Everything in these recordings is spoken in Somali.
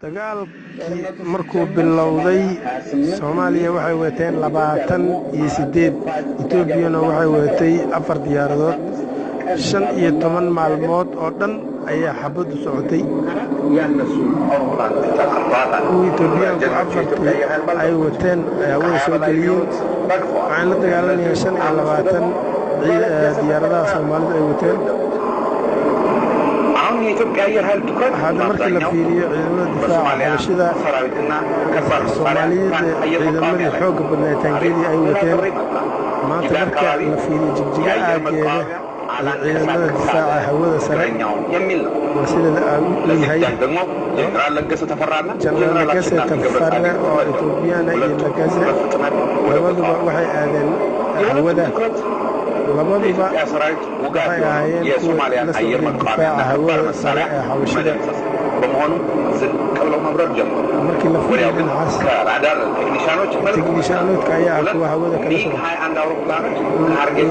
dagaalkii markuu bilowday Soomaaliya waxay wateen 28 Etoobiyana waxay watay 4 diyaaradood 15 maalmood oo dhan ayaa xabadu socotay Etoobiyaanku afartii ay wateen hawada soo geliyeen waxaan la dagaalanayay 25 diyaaradaha Soomaalida ay wateen هذا مركز لفيرية عيدمة الدفاع حبشدة Soomaaliyada ciidamadii xoogga badnaa taangeedii ay wateen maanta marka la fiiriyo jigjiga aageeda ciidamada difaaca hawada sare waa sida uu yahay General Lagase Tafarre oo Etoobiyana iyo Lagase labaduba waxay aadeen hawada labaduba waxay ahaayeen kuwa la socday difaaca hawada sare ee xabashida markii la fiiriyo dhinacaas teknishaanoodka ayaa kuwa hawada kala socday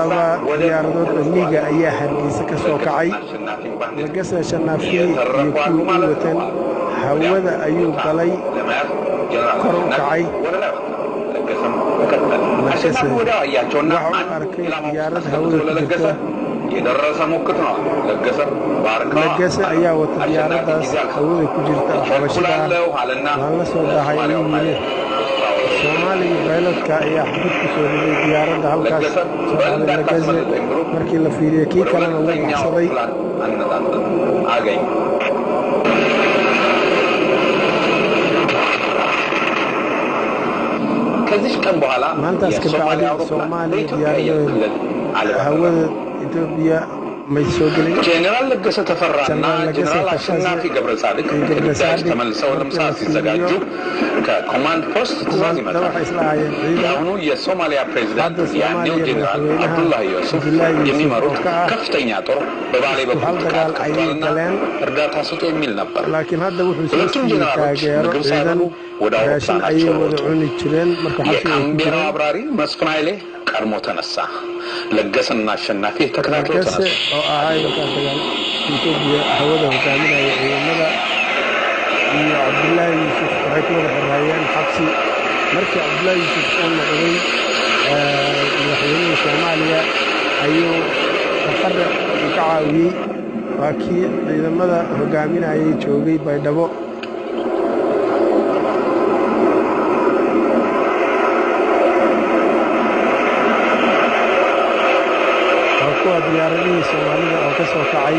laba diyaaradood oo liiga ayaa Hargeysa ka soo kacay Lagase Shanaafi iyo kuwii u wateen hawada ayuu galay kor u kacay Lagase ayaa wata diyaaradaas hawada ku jirta xabashida waan la soo dahay inuu yiri Soomaaliya bayladka ayaa xabad ku soo riday diyaaradda halkaas Lagase markii la fiiriyo kii kalena wuu baxsaday maantaas ka bacdi Soomaaliya diyaaradaha hawada Itoobiya may soo gelin General Lagase Tafarre እና General አሸናፊ ገብረጻድቅ ከግዳጅ ተመልሰው ለምሳሌ ሲዘጋጁ ከኮማንድ ፖስት ትዕዛዝ ይመጣል። የአሁኑ የሶማሊያ ፕሬዝዳንት ያኔው ጄኔራል አብዱላሂ ዩሱፍ የሚመሩት ከፍተኛ ጦር በባሌ በኩል ተቃጥሏልና እርዳታ ስጡ የሚል ነበር። ሁለቱም ጄኔራሎች ምግብ ሳይበሉ ወደ አውሮፕላናቸው ወጡ። የካምቤራው አብራሪ መስፍን ኃይሌ ቀድሞ ተነሳ። ለገሰና አሸናፊ ተከታትለው ተነሱ። Ethiopia hawada hogaaminaya ciidamada iyo Abdullahi Yusuf waxay ku wada xirayeen xabsi markii Abdullahi Yusuf uu noqday madaxweynaha Soomaaliya ayuu Tafarre ka caawiyay waa kii ciidamada hogaaminayay joogay Baydhabo diyaaradihii Soomaalida oo ka soo kacay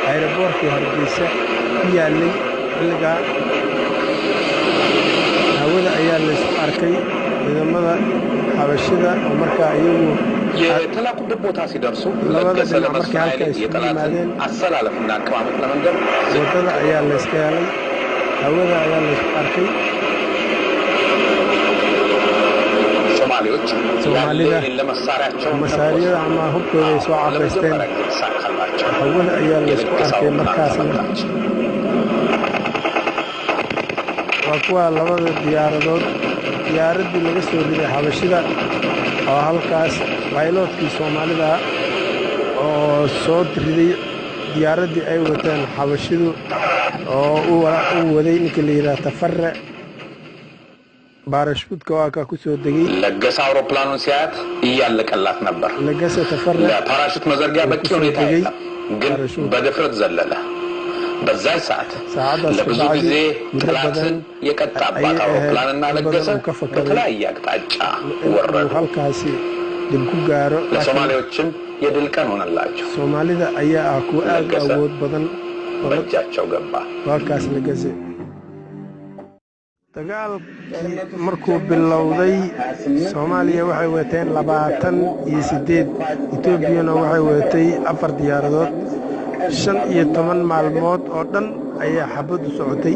aeroboortkii Hargeysa ku yaalay xilliga hawada ayaa la isku arkay ciidamada xabashida oo markaa iyagu የተላኩበት ቦታ ሲደርሱ ለገሰ ለመስማኤል የጠላትን አሰላለፍና አቀማመጥ ለመንገር wadada ayaa la iska helay hawada ayaa la isku arkay Soomaalida masaariyada ama hubkooda ay soo cabaysteen hawada ayaa la isku arkay markaasna waa kuwa labada diyaaradood diyaaradii laga soo riday xabashida oo halkaas bayloodkii Soomaalida oo soo riday diyaaradii ay wateen xabashidu oo uu waday ninka la yiraahdo Tafarre ባረሽኩት ከዋካ kusoo degay ለገሰ አውሮፕላኑን ሲያት እያለቀላት ነበር Lagase Tafarre ለፓራሹት መዘርጊያ በቂ ሁኔታ የለም ግን በድፍረት ዘለለ በዛይ ሰዓት ለብዙ ጊዜ ጠላትን የቀጣባት አውሮፕላንና ለገሰ በተለያየ አቅጣጫ ወረዱ halkaas dib ku gaaro ለሶማሌዎችም የድል ቀን ሆነላቸው Soomaalida ayaa ku aad awood badan በእጃቸው ገባ halkaas Lagase dagaalkii markuu bilowday Soomaaliya waxay wateen 28 Etoobiyana waxay watay 4 diyaaradood 15 maalmood oo dhan ayaa xabadu socotay